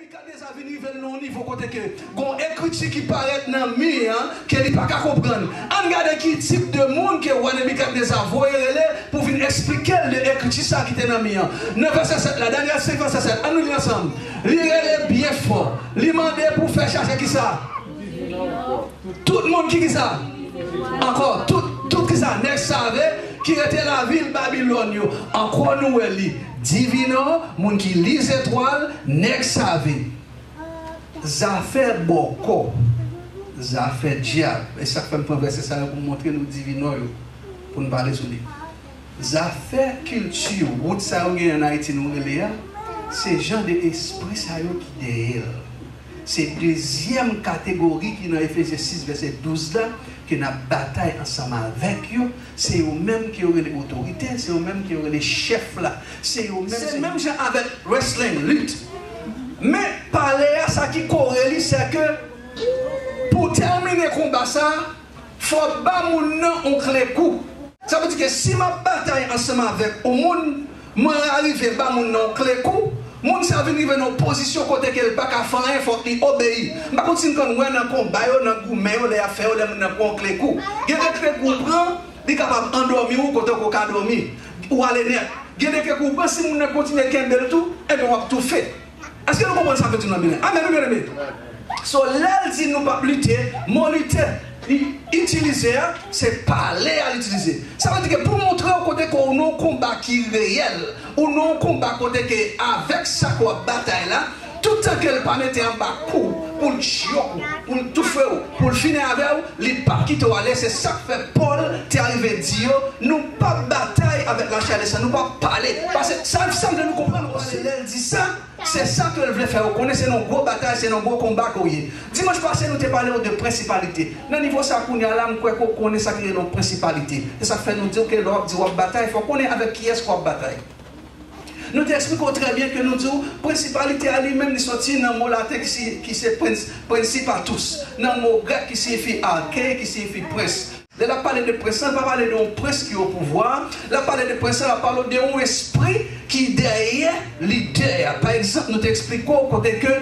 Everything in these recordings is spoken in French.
Nebukadnezar venu vers nos niveau côté que gon écriture qui paraît dans mur qu'elle n'est pas qu'à comprendre. On regarde qui type de monde que Nebukadnezar voyait pour venir expliquer l'écriture ça qui était dans mur. 9 verset 7 la dernière 5 verset 7. On nous lit ensemble. Lire bien fort. Lui demander pour faire chercher qui ça. Tout le monde qui ça. Encore tout qui ça n'est savait qui était la ville Babylone. Encore nous lit. Divino, moun qui lit étoile, nèg savait. Ça fait beaucoup. Ça fait diable. Et ça fait me prendre verset ça pour montrer nous divino pour nous parler sur lui. Ça fait culture, route ça en Haïti nous relève. C'est gens de esprit ça qui derrière. C'est deuxième catégorie qui dans Ephésiens 6 verset 12 là que n'a bataille ensemble avec eux, c'est eux même qui auraient les autorités, c'est eux même qui auraient les chefs là, c'est eux même c'est même gens avec wrestling lutte. Mais parler à ça qui corrèle c'est que pour terminer le combat ça, faut pas mon nom on clé coup. Ça veut dire que si ma bataille ensemble avec au monde, moi arriver pas mon nom clé coup. Moun sa venu dans une position côté qu'elle pas qu'à faire il faut qu'il obéit. Pas continue quand on dans combat dans goumé les affaires dans prend clé coup. Il y a des clés coup prend, il capable endormir ou côté qu'on ka dormir ou aller net. Il y a des clés coup prend si moun continue kembel tout et on va tout faire. Est-ce que nous comprenons ça fait tout dans bien? Amen bien aimé. So là dit nous pas lutter, mon lutter utiliser c'est parler à l'utiliser. Ça veut dire que pour montrer au côté qu'on a un combat qui est réel, ou non combat côté que avec ça quoi bataille là, tout le temps qu'elle pas mettre en bas coup pour le chioc, pour le tout faire, pour le finir avec les pas qui te aller, c'est ça que fait Paul t'es arrivé dire nous pas bataille avec la chair de ça, nous pas parler parce que ça semble nous comprendre. Elle dit ça. C'est ça qu'elle voulait faire. Vous connaissez nos gros batailles, c'est nos gros combats. Dimanche passé, nous avons parlé de principalité. Dans le niveau ça, nous connaissons ça qui est nos principalités. Et ça fait nous dire que lors de bataille, il faut connaître avec qui est-ce qu'on bataille. Nous expliquons très bien que nous disons principalité à lui-même, nous sortit dans le mot latin qui c'est principe à tous. Dans le mot grec qui signifie arché, qui signifie prince. Elle a parlé de prince, elle va parler d'un prince qui est au pouvoir. Elle a parlé de prince, elle a parlé d'un esprit qui est derrière l'idée. Par exemple, nous t'expliquons côté que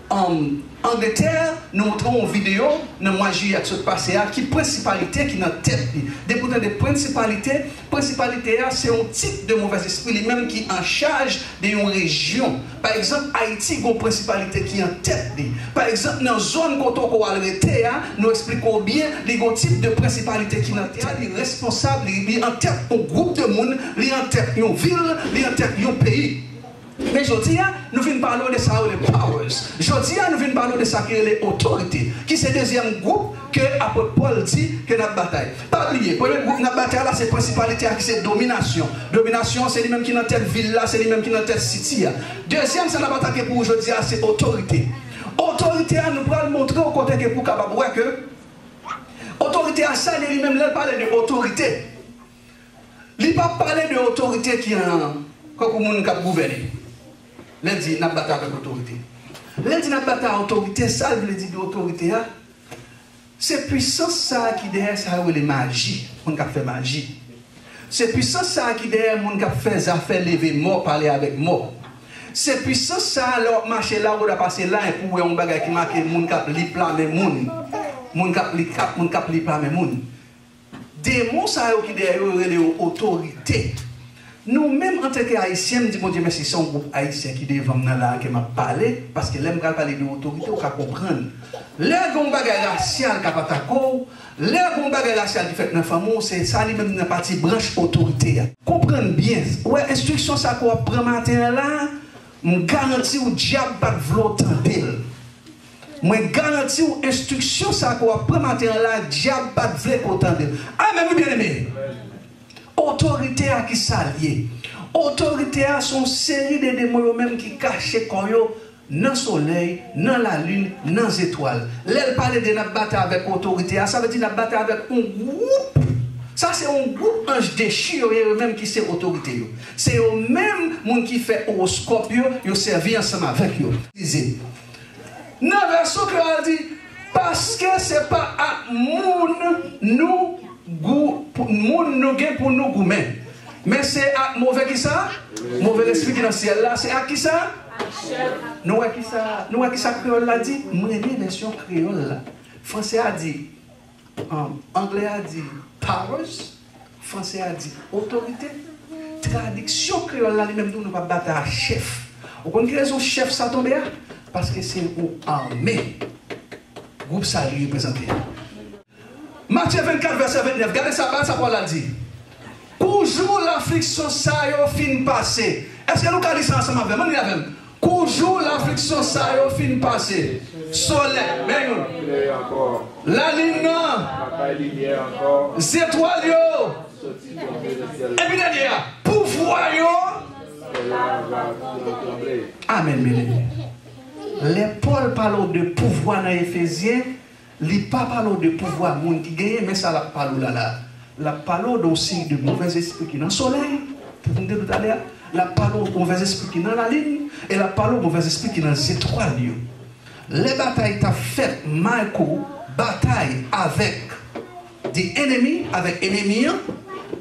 en Angleterre, nous montrons une vidéo, dans mois de juillet qui s'est passé, qui principalité qui est dans la tête. Depuis des principalités, c'est un type de mauvais esprit, lui-même qui est en charge d'une région. Par exemple, Haïti, il y a une principalité qui est en tête. Par exemple, dans la zone où on a arrêté, nous expliquons bien, il y a un type de principalité qui est en tête, il est responsable, il est en tête un groupe de monde, il est en tête une ville, il est en tête un pays. Mais aujourd'hui, nous venons parler de ça, les powers. Aujourd'hui, nous venons parler de ça, qui est les autorités. Qui c'est le deuxième groupe que l'apôtre Paul dit que notre bataille. Pas oublier, le premier groupe de notre bataille, c'est principalité, qui c'est domination. Domination, c'est lui-même qui est dans telle ville là, c'est lui-même qui est dans telle city. Deuxième, c'est la bataille pour aujourd'hui, c'est autorité. Autorité, nous pourrons montrer au côté que pour capable voir que autorité à ça, lui-même, il parle de autorité. Il ne parle pas de autorité qui est comme le monde qui a gouverné. Il dit n'a pas avec l'autorité. Il dit n'a pas avec l'autorité, ça veut dire l'autorité. C'est puissance ça qui derrière ça les magie, on qui fait magie. C'est puissance ça qui derrière mon qui fait affaire lever mort parler avec mort. C'est puissance ça alors marcher là où on a passé là et pour un bagage qui marque mon qui li plamer mon qui li plamer mon. Démon ça qui derrière l'autorité. Nous-mêmes, en tant qu'Haïtiens, nous disons, Dieu merci, c'est un groupe haïtien qui devant nous là, qui m'a parlé, parce que l'aime parler de l'autorité, on peut comprendre. L'air qu'on bagage racial, qui a pas d'accord, l'air qu'on bagage racial qui fait dans la famille, c'est ça, lui-même, dans la partie branche autorité. Comprenez bien. Ouais, instruction, ça qu'on prend matin là, je garantis au diable pas de volonté d'elle. Je garantis aux instructions, ça qu'on prend matin là, diable pas de volonté d'elle. Ah, mais bien aimé. Autorité à qui s'allier. Autorité à son série de démons même qui cachent dans le soleil, dans la lune, dans les étoiles. L'elle parle de la bataille avec autorité, ça veut dire la bataille avec un groupe. Ça c'est un groupe ange déchiré eux-mêmes qui c'est autorité. C'est eux-mêmes qui fait horoscope, ils servent ensemble avec eux. Dans le verset que a dit, parce que ce n'est pas à nous pour nous goumer. Mais c'est à mauvais qui ça? Mauvais esprit qui est dans le ciel là, c'est à qui ça? Nous avons qui ça créole l'a dit, moi j'ai version créole là. Français a dit, anglais a dit powers, français a dit autorité. Traduction créole là, même nous ne pas battre à chef. Vous connaissez raison chef ça tombe là? Parce que c'est une armée. Groupe ça lui représenté. Matthieu 24, verset 29, regardez ça, ça Paul a dit. Toujours l'affliction ça yo fin passé. Est-ce que nous allons ça ensemble avec moi? Toujours l'affliction ça yo fin passé. Soleil, la lune, les étoiles yo. Et puis derrière, pouvoir yo. Amen, bien-aimé. Les Paul parlent de pouvoir dans Éphésiens, il ne parle pas de pouvoir monde qui gagne, mais ça la parle là. La parole aussi de mauvais esprits qui dans le soleil, pour vous dire tout à l'heure, la parole de mauvais esprits qui dans la ligne, et la parole de mauvais esprits qui dans les étoiles. Les batailles t'as fait, Michael, bataille avec des ennemis, avec ennemis,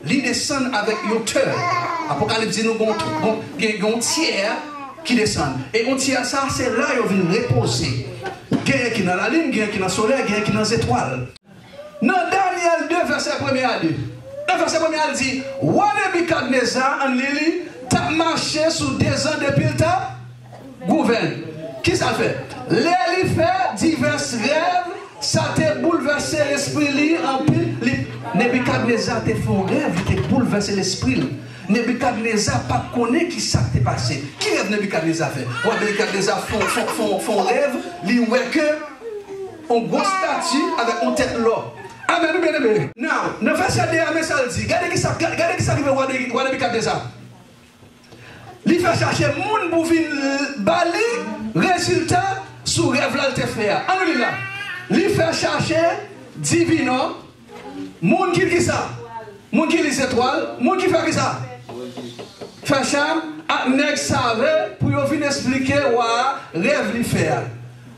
ils descendent avec auteur. Apocalypse dit nous avons un tiers qui descend. Et on tient ça, c'est là qu'ils viennent reposer. Quelqu'un qui est dans la ligne, quelqu'un qui est dans le soleil, quelqu'un qui est dans les étoiles. Dans Daniel 2, verset 1 à 2. Dans verset 1 à dit, Nebuchadnezzar en Lili, t'as marché sous 2 ans depuis le temps, gouverne. Qui ça fait? Les fait divers rêves, ça t'a bouleversé l'esprit, en pile. Nebuchadnezzar t'a fait un rêve, il t'a bouleversé l'esprit. Nebuchadnezzar pas connaît qui ça t'est passé. Qui rêve Nebuchadnezzar fait? Nebuchadnezzar font rêve, il voit que un gros statue avec une tête là. Amen, bien aimé. Now, ne verset 2, mais ça le dit. Regardez qui ça arrive à Nebuchadnezzar. Il fait chercher moun pour venir bali, résultat, sous rêve là, il te fait. Amen, là. Il fait chercher divino, moun qui ça? Moun qui les étoiles, moun qui fait ça? Fait cham, nèg savait pour venir expliquer wa rêve li faire.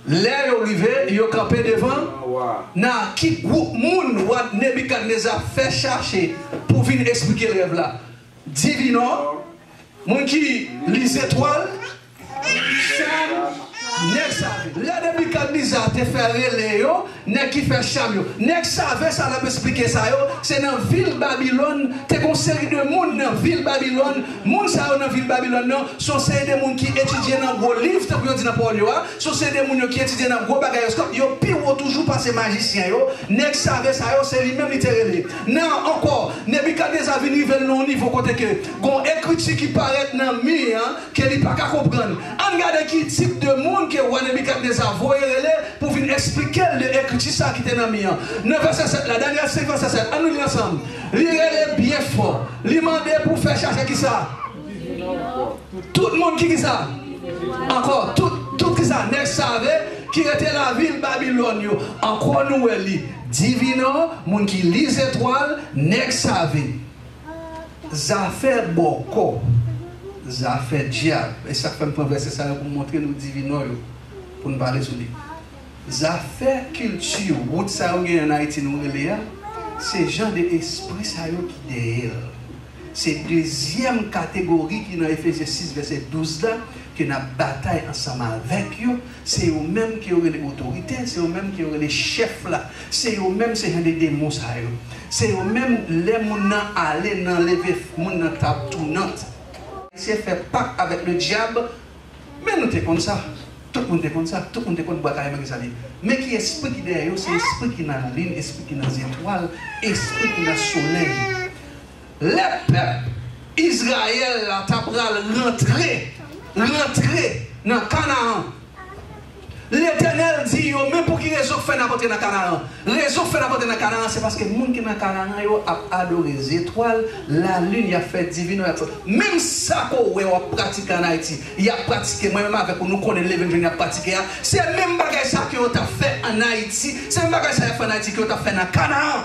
Là yo arrivé, yo campé devant. Na qui groupe moun wa Nebuchadnezzar fait chercher pour venir expliquer le rêve là. Divino, moun qui les étoiles, cham, nèg savait. Là Nebuchadnezzar te fait relé yo, nèg qui fait cham yo. Nèg savait ça l'a expliquer ça yo, c'est dans ville Babylone, te une série de monde dans ville Babylone, moun ça yo dans ville Babylone non, sont série de monde qui étudient dans gros livre te pour dire dans Paul yo, sont série de monde qui étudient dans gros bagayoscope, yo pire toujours passer magicien yo, nèg savait ça yo, c'est lui même littéralement. Non encore, Nebuchadnezzar venu vers non niveau côté que gon écriture qui paraît dans mur que il pas capable comprendre. On regarde qui type de monde que Nebuchadnezzar voyait pour venir expliquer l'écriture ça qui était dans le mien. 9 verset 7, la dernière 5 verset 7, on nous lit ensemble. Il est bien fort. Il demandait pour faire chercher qui ça? Tout le monde qui ça? Encore, tout qui ça? Next savait qui était la ville Babylone. Encore nous lit. Divino, monde qui lit les étoiles, next savait. Ça fait beaucoup. Ça fait diable. Et ça fait un verset ça pour montrer nous divino pour nous parler sur lui. Ça fait culture, route ça en Haïti nous c'est genre d'esprit ça qui derrière. C'est deuxième catégorie qui dans Éphésiens 6 verset 12 là qui n'a bataille ensemble avec eux, c'est eux même qui auraient l'autorité, c'est eux même qui auraient les chefs là, c'est eux même c'est des démons ça c'est eux même les moun aller dans lever moun dans table tournante. C'est fait pacte avec le diable, mais nous t'es comme ça. Tout le monde est comme ça, tout le monde est comme bataille avec ça. Mais qui est esprit qui est derrière, c'est l'esprit qui est dans la ligne, l'esprit qui est dans les étoiles, l'esprit qui est dans le soleil. Le peuple Israël a rentré dans Canaan. L'Éternel dit, même pour qui raison fait n'importe dans Canaan. Raison fait n'importe dans Canaan, c'est parce que les gens qui sont dans Canaan a adoré les étoiles, la lune, il a fait divine. Même ça qu'on a pratiqué en Haïti, il a pratiqué, moi-même avec nous connaissons l'événement, il a pratiqué. C'est le même bagage ça qu'on a fait en Haïti, c'est le même bagage ça qu'on a fait en Haïti qu'on a fait dans Canaan.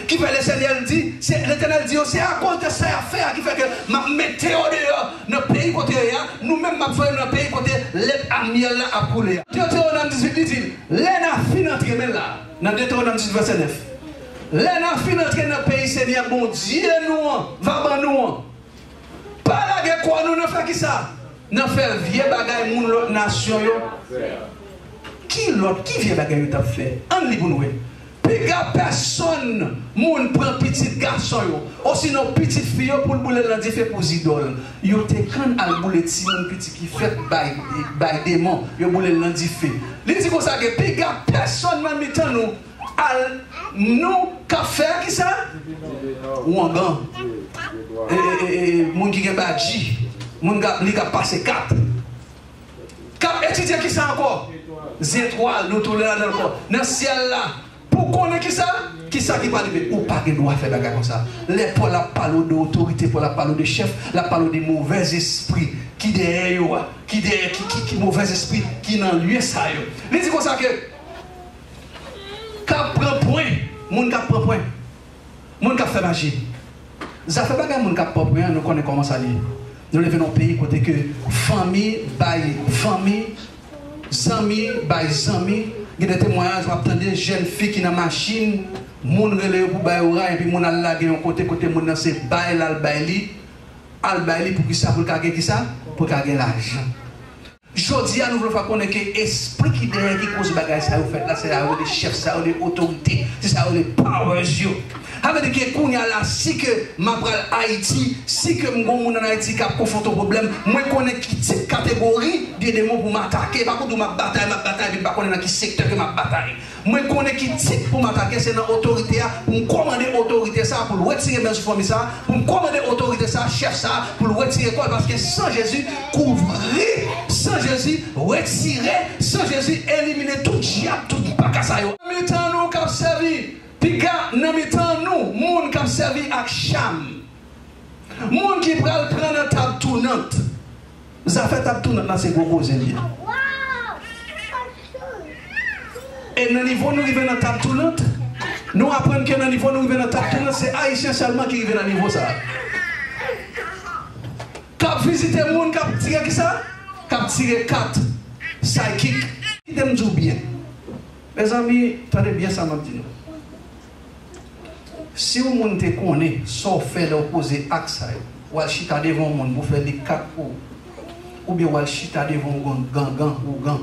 Qui fait le Seigneur dit, l'Éternel dit, c'est à cause de ça affaire qui fait que ma météo dehors, dans le pays côté, nous-mêmes, ma frère, dans le pays côté, l'amiel là a coulé. Deutéronome 18 dit, l'ena fin entrer là, dans Deutéronome 18 verset 9. L'ena fin entrer dans le pays, Seigneur, bon Dieu, nous, va nous. Pas la guerre quoi, nous ne faisons qui ça? n'a fait vieux bagaille moun l'autre nation yo. Qui vieux bagaille t'a fait? En li pour nous. Piga personne moun prend petit garçon yo. Ou sinon petite fille pour boule l'andi fait pour idole. Yo te kan al boule ti moun petit qui fait bay démon, yo boule l'andi fait. Li dit comme ça que piga personne même mitan nous al nous ka faire qui ça? Ou en gant. Moun qui gen badji, moun li ka passer 4. Cap étudier qui ça encore? Étoile, nous tout là encore. Dans ciel là. Pour connaître qui ça? Qui ça qui va arriver? Ou pas de droit faire bagarre comme ça. Les pour la parole d'autorité, pour la parole de chef, la parole des mauvais esprits qui derrière yo, qui mauvais esprits qui dans lieu ça yo. Il dit comme ça que cap prend point, moun cap prend point. Moun cap fait magie. Ça fait bagarre moun cap prend point, nous connaissons comment ça lié. Nous levons dans pays côté que famille by famille, amis by amis. Il y a des témoignages, vous des jeunes filles qui ont une machine, moun relève pour bailler et puis moun a lagué un côté moun dans c'est bail al pour qui ça pour caguer qui ça pour caguer l'argent. Jodi à nous voulons faire connaître que esprit qui derrière qui cause bagage ça vous fait là c'est là les chefs ça les autorités, c'est ça les powers yo. Avec que qu'on y a là si que m'a pral Haïti, si que mon monde en Haïti qui a confronté au problème, moi connais qui type catégorie des démons pour m'attaquer, par contre ma bataille puis pas connais dans qui secteur que ma bataille. Moi connais qui type pour m'attaquer c'est dans autorité pour me commander autorité ça pour retirer mes famille ça, pour me commander autorité ça, chef ça pour retirer quoi parce que sans Jésus couvrir, sans Jésus retirer, sans Jésus éliminer tout diable, tout pas ça yo. Mettons nous cap servi Piga nan mitan nous, moun qui servi ak cham. Moun qui pral prendre une table tournante. Ça fait table tournante là c'est gros cause lié. Et dans niveau nous arrivons dans table tournante, nous apprenons que dans niveau nous arrivons dans table tournante, c'est haïtien seulement qui arrive dans niveau ça. Cap visiter moun cap tirer qui ça? Cap tirer 4 psychique. Qui t'aime bien. Mes amis, tenez bien ça m'a dit. Si vous monde te connaît, sauf faire l'opposé à ça, ou al chita devant monde pour faire les 4 ou bien ou al chita devant gang ou gang.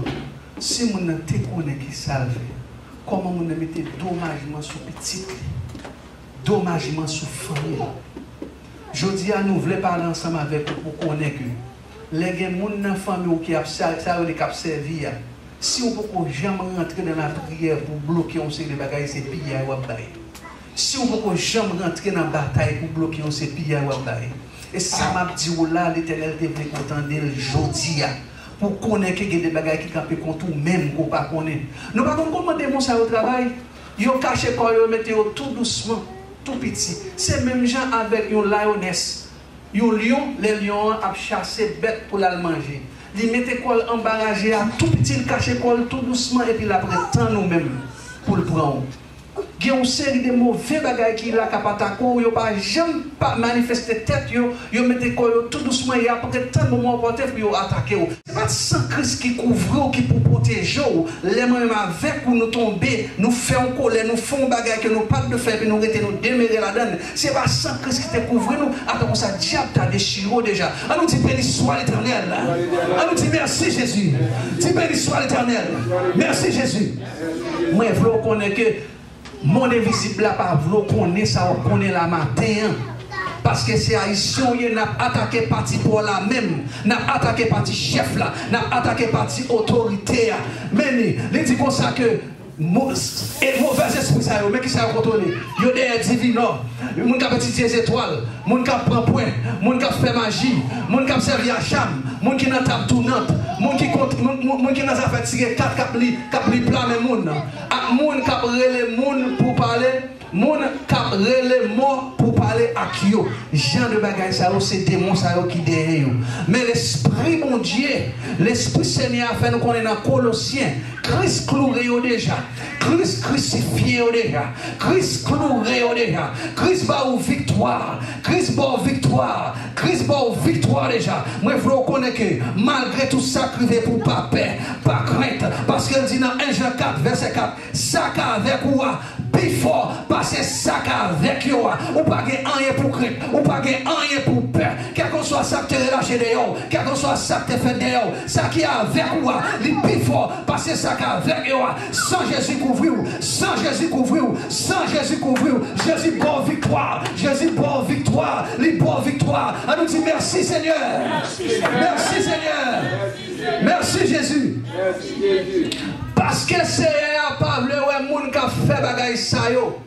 Si vous te connaît qui ça fait, comment vous mettez dommagement sur petit, dommagement sur famille. Je dis à nous, voulons parler ensemble avec vous pour connaître que les gens dans la famille qui a servi, si vous ne pouvez jamais rentrer dans la prière pour bloquer on sait les bagages, c'est piller ou bailler. Si on ne peut jamais rentrer dans la bataille pour bloquer, on sait piller ou bailler. Et ça m'a dit là, l'Éternel devrait content d'elle aujourd'hui. Pour connaître qu'il y a des bagages qui campent contre nous même qu'on ne pas connaît. Nous ne pouvons pas demander mon ça au travail. Ils ont caché quand ils mettent tout doucement, tout petit. C'est même gens avec une lioness. Un lion, les lions ont chassé bête pour la manger. Ils mettent quoi embarrassé à tout petit, ils cachent quoi tout doucement et puis ils après temps nous-mêmes pour le prendre. Il y a une série de mauvais bagages qui la capatako, ils n'ont pas jamais manifesté tête, ils mettent tout doucement et après tant de moments pour attaquer. Ce n'est pas sans Christ qui couvre, qui pour protéger. Les mêmes avec où nous tomber, nous faisons colère, nous faisons bagages que nous pas de faire, puis nous nous démérer là-dedans. Ce n'est pas sans Christ qui te couvre nous. Attends, ça diable t'a déchiré déjà. On nous dit béni soit l'Éternel. On nous dit merci Jésus. Dis béni soit l'Éternel. Merci Jésus. Moi, je veux connaître que mon invisible là pas vouloir connaître ça on connaît la matin parce que c'est haïtien qui n'a attaqué parti pour la même n'a attaqué parti chef là n'a attaqué parti autorité mais il dit comme ça que mauvais esprit ça mais qui ça contrôler yo des divino moun qui petit des étoiles moun qui prend point moun qui fait magie moun qui servi à cham moun qui dans table tournante moun qui dans affaire tirer 4 cap li plat mais moun ak moun qui relé moun pour parler moun qui relé mort pour parler à yo gens de bagaille ça c'est démon ça qui derrière mais l'esprit mon Dieu l'esprit Seigneur a fait nous connaître dans Colossiens Christ cloué déjà Christ crucifié déjà Christ cloué déjà Christ va au victoire Christ va au victoire Christ va au victoire déjà moi je veux reconnaître que malgré tout ça crier pour pas peur pas crainte parce qu'il dit dans 1 Jean 4 verset 4 ça avec quoi plus fort parce que ça avec yo, ou pas rien pour craindre, ou pas rien pour peur. Quel que soit ça que tu as lâché dehors, quel que soit ça que tu as fait dehors, ça qui est avec moi, il est plus fort parce que ça qui est avec yo. Sans Jésus couvrir, sans Jésus couvrir, sans Jésus couvrir, Jésus bonne victoire, Jésus bonne victoire, les bonnes victoires. On nous dit merci Seigneur, merci Seigneur, merci Jésus. Parce que c'est pas le monde qui a fait bagaille ça yo.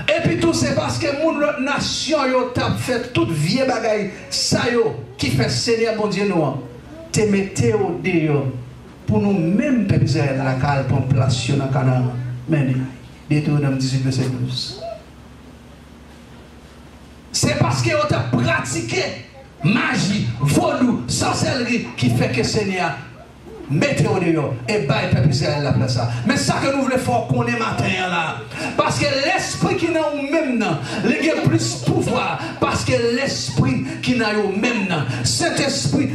Et puis tout c'est parce que mon nation yo t'a fait toute vieille bagaille ça yo qui fait Seigneur bon Dieu nous te mettez au dehors pour nous même peuple Israël la cale pour place dans Canaan. Mais Deutéronome 18 verset 12. C'est parce que on t'a pratiqué magie, vaudou, sorcellerie qui fait que Seigneur mettez au dehors et baille peuple Israël la place. Mais ça que nous voulons faire qu'on est matin là. Parce que l'esprit qui n'a eu même, il a plus pouvoir. Parce que l'esprit qui n'a eu même, cet esprit,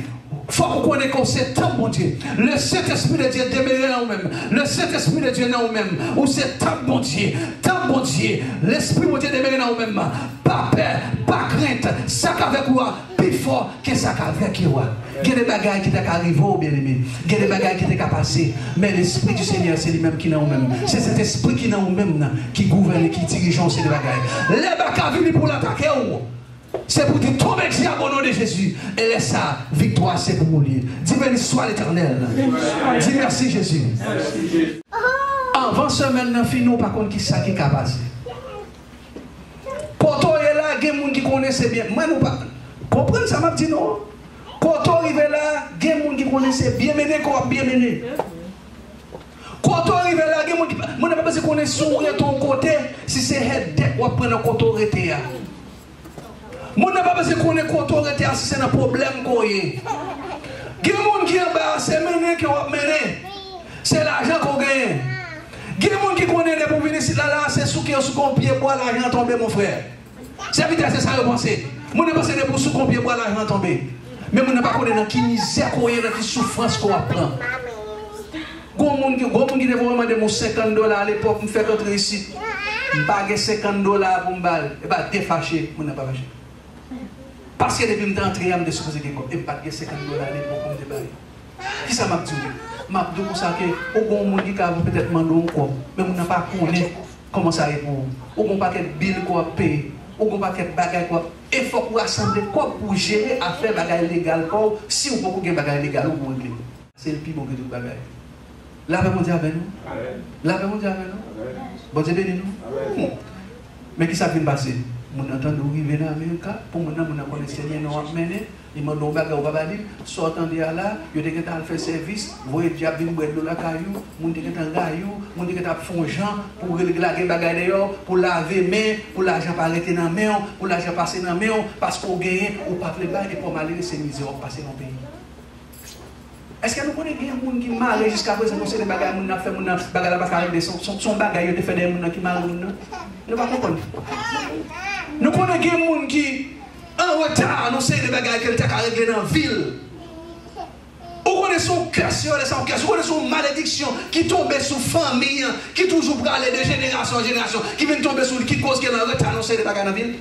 il faut qu'on connaisse que c'est tant bon Dieu. Le Saint-Esprit de Dieu demeure en nous-mêmes. Le Saint-Esprit de Dieu dans nous-mêmes. Ou c'est tant bon Dieu. Tant bon Dieu. L'Esprit de Dieu demeure en nous-mêmes. Pas peur, pas crainte. Ça qu'avec moi, plus fort que ça qu'avec moi. Il y a des bagailles qui t'ont arrivé au bien-aimé. Il y a des bagailles qui t'ont passé. Mais l'Esprit du Seigneur, c'est lui-même qui est en nous-mêmes. C'est cet Esprit qui est en nous-mêmes qui gouverne et qui dirige ces bagailles. Les bagailles viennent pour l'attaquer. C'est pour dire tomber diable au nom de Jésus. Et laisse ça, victoire, c'est pour mourir. Dis béni soit l'Éternel. Dis merci Jésus. Avant semaine, nous par contre, qui ça qui a passé. Quand on est là, il y a des gens qui connaissent bien. Moi, nous pas. Comprenez ça, m'a dit non. Quand on arrive là, il y a des gens qui connaissent bien mené, bien mené. Quand on arrive là, il y a des gens qui. Moi, je ne sais pas si on est sur ton côté, si c'est head deck ou prendre un côté arrêté. Moi, je ne sais pas si on est côté arrêté, si c'est un problème qu'on y est. Il y a des gens qui en bas, c'est mené qui ont mené. C'est l'argent qu'on gagne. Il y a des gens qui connaissent pour venir ici, là, c'est sous qu'on pied bois, l'argent tomber, mon frère. C'est vite, c'est ça, je pense. Moi, je pense que c'est pour sous qu'on pied bois, l'argent tomber. Mais je ne sais pas connaître qui misère qu'on y est, qui souffrance qu'on apprend. Gros monde qui devait demander mon $50 à l'époque, je me fais rentrer ici. Je bague $50 pour me balle. Et bien, défâché, je ne pas fâché. Parce que depuis que je suis entré, je me suis dit que je ne pas $50 à l'époque pour me déballer. Qui ça m'a dit? M'a dit pour ça que au monde qui a peut-être demandé encore, mais on n'a pas connu comment ça est pour. Ou on pas quel bill quoi payer, ou on pas quel bagage quoi. Il faut pour assembler quoi pour gérer affaire bagage légal quoi. Si on peut gagner bagage légal ou régler. C'est le plus bon que tout bagage. Là mon Dieu avec nous. Là mon Dieu avec nous. Bon Dieu béni nous. Mais qui ça vient passer? Mon entend nous arriver dans l'Amérique pour mon connaître Seigneur nous amener. Il m'a donné bagage au babali, sortant de là, il y a des gens qui fait service, vous voyez diable venir boire de la caillou, mon qui est en gaillou, mon qui est en fond Jean pour régler la bagage dehors, pour laver main, pour l'argent pas arrêter dans main, pour l'argent passer dans main parce qu'on gagne ou pas les bail et pour malheureux ces misères passer dans le pays. Est-ce que nous connaissons des gens qui marient jusqu'à présent, nous savons des bagages qui ont fait des bagages qui sont bagages qui ont fait des gens qui marient. Nous ne comprenons pas. Nous connaissons des gens qui en retard, nous savons des bagages qui ont réglé dans la ville. Ou connaissez son curse, ou connaissez son malédiction qui tombe sur la famille, qui toujours parle de génération en génération, qui vient tomber sur qui cause qu'elle est en retard, nous savons des bagages dans la ville.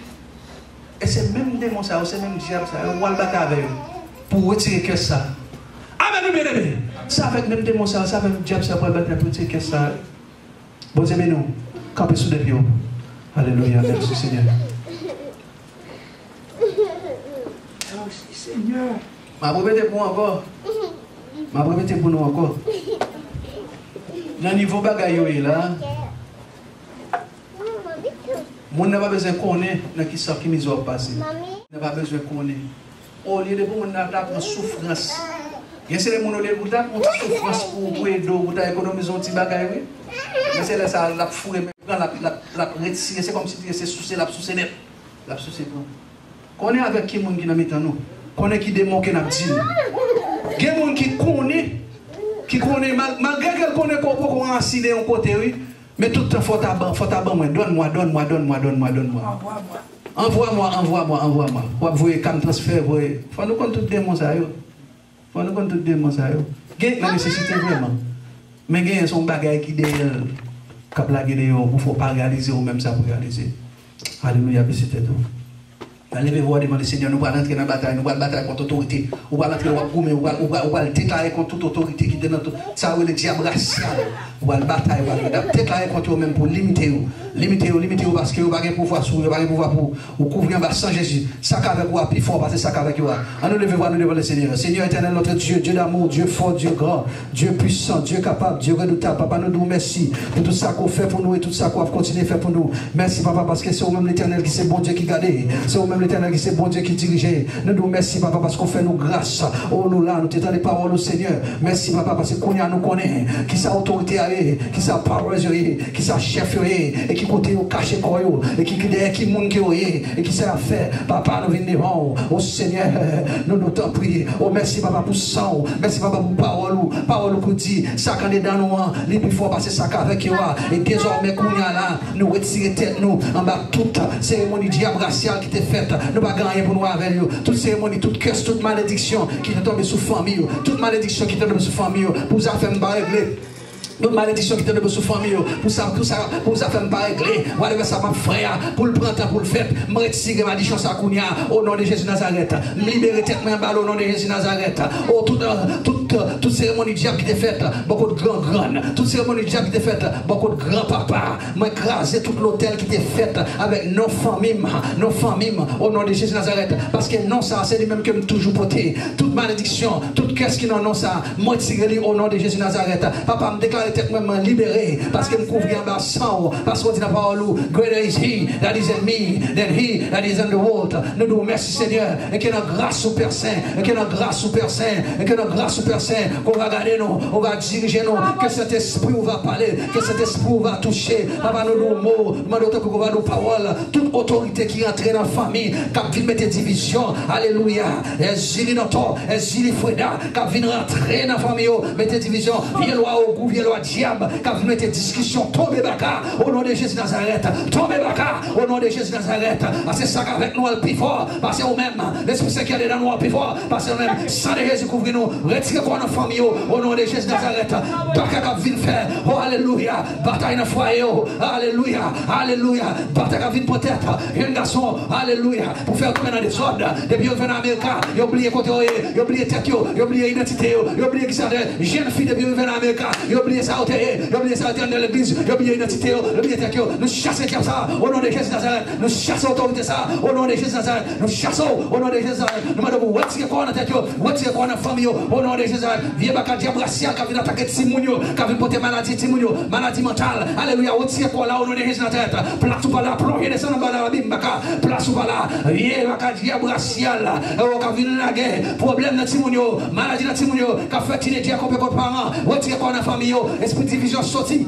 Et c'est même démon ça, c'est même diable ça, on va le battre avec eux pour retirer que ça. Amen, bien aimé. Ça avec même démon ça, ça avec diable ça pour le battre pour retirer que ça. Bon Dieu, nous, campez sous les pieds. Alléluia, merci Seigneur. Merci Seigneur. Ma répéter pour encore. Ma répéter pour nous encore. Dans le niveau bagaille là. Mon n'a pas besoin de connaître dans qui ça qui nous a passé. N'a pas besoin de connaître. Au lieu de pour mon apprendre souffrance. Il y a ces gens qui ont une souffrance pour aider pour économiser un petit bagaille. Mais c'est là ça la fourré la retirer c'est comme si c'est sous la sous net. La sous c'est bon. Connaît avec qui monde qui n'a mis dans nous. Connaît qui démon qui n'a dit. Il y a des gens qui connaît malgré qu'elle connaît qu'on a assis en côté oui, mais tout le temps faut taban moi donne-moi. Envoie-moi. Vous voyez comme transfert voyez. Faut nous connaître tout démon ça yo. Faut nous connaître tout démon ça yo. Il y a la nécessité vraiment. Mais il y a son bagage qui derrière. Quand la guerre, il ne faut pas réaliser ou même ça pour réaliser. Alléluia, c'était tout. Levez-vous à demander, Seigneur, nous allons entrer dans la bataille, nous allons bataille contre l'autorité, nous allons entrer dans la nous allons déclarer contre toute autorité qui est dans tout. Ça, c'est le diable racial. Nous allons bataille, nous allons déclarer contre eux-mêmes pour limiter parce que vous n'avez pas de pouvoir sur vous, vous n'avez pas de pouvoir pour couvrir en bas sans Jésus. Ça avec vous, plus fort, parce que ça avec vous. Nous levez-vous à nous devant le Seigneur. Seigneur éternel, notre Dieu, Dieu d'amour, Dieu fort, Dieu grand, Dieu puissant, Dieu capable, Dieu redoutable. Papa, nous disons merci pour tout ça qu'on fait pour nous et tout ça qu'on va continuer à faire pour nous. Merci, Papa, parce que c'est vous-même l'éternel qui c'est bon Dieu qui garde. C'est vous-même l'éternel qui c'est bon Dieu qui dirige. Nous disons merci, Papa, parce qu'on fait nous grâce. Oh, nous là, nous t'étendons les paroles au Seigneur. Merci, Papa, parce que qu'on y a nous connaît, qui sa autorité a, qui sa parole, qui sa chef, et qui côté au caché quoi, et qui monde qui et qui sait faire. Papa, nous venons devant, au Seigneur, nous t'en prions. Oh, merci, Papa, pour sang. Merci, Papa, pour parole qui dit, ça quand est dans nous, les plus forts, passer ça avec eux. Et désormais, qu'on y a là, nous retirer tête, nous, en bas toute cérémonie diable raciale qui était faite. Nous pas gagner pour nous avec eux. Toute cérémonie, toute curse, toute malédiction qui est tombée sous famille, toute malédiction qui est tombée sous famille, pour ça faire me régler. Toute malédiction qui est tombée sous famille, pour ça faire pas régler. Voilà, ça m'a frère, pour le printemps, pour le fête, me retirer malédiction ça kounia, au nom de Jésus Nazareth. Me libérer tête main balle au nom de Jésus Nazareth. Oh, toute cérémonie diable qui était faite, beaucoup de grands, toute cérémonie diable qui était faite, beaucoup de grands papas, m'écraser tout l'hôtel qui était fait avec nos familles, au nom de Jésus Nazareth. Parce que non, ça, c'est lui-même qui me toujours porté. Toute malédiction, toute qu'est-ce qui n'en a ça, moi tirer au nom de Jésus Nazareth. Papa me déclare tellement libéré parce que me couvre en bas sang, parce qu'on dit la parole, greater is he that is in me than he that is in the world. Nous nous merci Seigneur, et que notre grâce au Père Saint, et que notre grâce au Père Saint, et que notre grâce au Père Saint, qu'on va garder nous, on va diriger nous, que cet esprit va parler, que cet esprit va toucher, papa nous nos mots, nous va nos paroles, toute autorité qui entre dans la famille, qui vient mettre division, alléluia, et Zili Noto, et Zili Freda, qui vient rentrer dans la famille, mettre division, viens loi au goût, viens loi diable, quand vous mettez discussion, tombez baka, au nom de Jésus Nazareth, tombez baka, au nom de Jésus Nazareth, parce que ça avec nous le plus fort, parce que nous-mêmes, l'Esprit Saint qui est dans nous le plus fort, parce que nous-mêmes, sans de Jésus couvrir nous, retirez quoi dans la famille, au nom de Jésus Nazareth, baka qui vient faire, oh alléluia, bataille dans le foyer, alléluia, alléluia, bataille qui vient peut-être, un garçon, alléluia, pour faire tomber dans des ordres, depuis vous venez en Amérique, vous oubliez côté, vous oubliez tête, vous oubliez identité, vous oubliez qui ça, jeune fille depuis vous venez en Amérique, vous oubliez ça, vous oubliez ça dans l'église, vous oubliez l'identité, vous oubliez tête, nous chassons ça, au nom de Jésus Nazareth, nous chassons l'autorité ça, au nom de Jésus Nazareth, nous chassons au nom de Jésus Nazareth, nous demandons retirez quoi dans tête, retirez quoi dans la famille, au nom de Jésus Nazareth, viens baka diable racial qui vient attaquer Timounio, qui vient porter maladie Timounio, maladie mentale, alléluia, retirez quoi là au nom de Jésus Nazareth, place ou pas là, plongez descendre dans la bim baka, place ou pas là, viens baka diable racial, qui vient la guerre, problème dans Timounio, maladie dans Timounio, qui fait teenager contre parents, retirez quoi dans la famille, esprit de division sorti.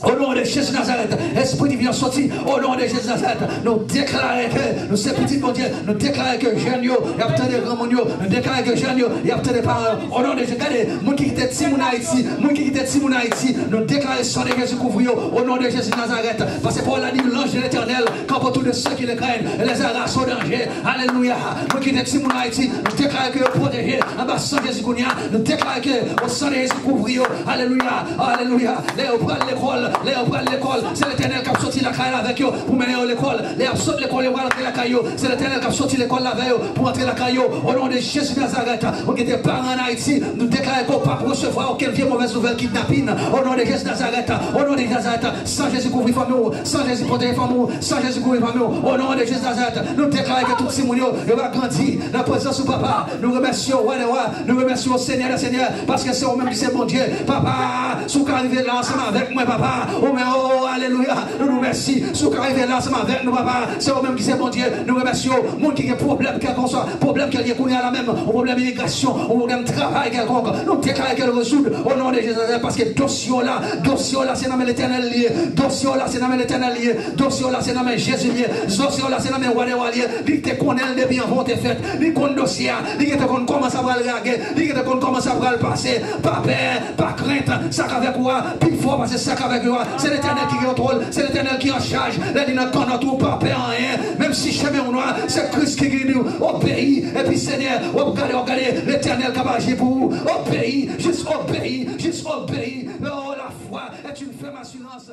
Au nom de Jésus Nazareth, esprit divin sorti, au nom de Jésus Nazareth, nous déclarons que nous sommes petits bon Dieu, nous déclarons que jeunes, il y a peut-être des grands mondiaux, nous déclarons que jeunes, il y a peut-être des parents, au nom de Jésus, regardez, moi qui était Timoun Haïti, moi qui était Timoun Haïti, nous déclarons son de Jésus couvrir, au nom de Jésus Nazareth, parce que pour la dit l'ange de l'éternel, quand pour tous ceux qui le craignent, les arrache au danger, alléluia, moi qui était Timoun Haïti, nous déclarons que protégé, en bas sang de Jésus Gounia, nous déclarons que au sang de Jésus couvrir, alléluia, alléluia, les prennent l'école. Les prennent l'école, c'est l'éternel qui a sorti la caille avec eux pour mener l'école. Les sortent l'école et vont entrer la caille. C'est l'éternel qui a sorti l'école avec eux pour entrer la caille. Au nom de Jésus Nazareth, on est des parents en Haïti, nous déclarons qu'on ne peut pas recevoir aucune vieille mauvaise nouvelle kidnapping. Au nom de Jésus Nazareth, au nom de Jésus Nazareth, sans Jésus couvrir famille, sans Jésus protéger famille, sans Jésus couvrir famille. Au nom de Jésus Nazareth, nous déclarons que tout Simonio va grandir dans la présence de papa. Nous remercions, nous remercions au Seigneur, le Seigneur, parce que c'est vous-même qui c'est bon Dieu. Papa, si vous arrivez là ensemble avec moi, papa. Oh, mais oh, alléluia, nous nous remercions. Si vous arrivez là ensemble avec nous, papa, c'est vous-même qui c'est bon Dieu. Nous remercions. Monde qui a un problème, quel qu'on soit, problème qui est lié à la même, un problème d'immigration, un problème de travail quelconque. Nous déclarons qu'elle résoudre au nom de Jésus, parce que dossier là, c'est dans l'éternel lié. Dossier là, c'est dans l'éternel lié. Dossier là, c'est dans Jésus lié. Dossier là, c'est dans Wade lié. Il te connaît depuis avant tes fêtes. Il connaît dossier. Il te connaît comment ça va le regarder. Il te connaît comment ça va le passer. Pas peur, pas crainte. Ça avec quoi? Plus fort parce que ça avec quoi? C'est l'éternel qui contrôle. C'est l'éternel qui en charge. Les dit dans notre pas peur rien. Même si chemin au noir, c'est Christ qui guide nous au pays. Et puis Seigneur, regardez l'éternel qui va agir pour vous. Au pays, juste au pays, juste au pays. Oh, la foi est une ferme assurance.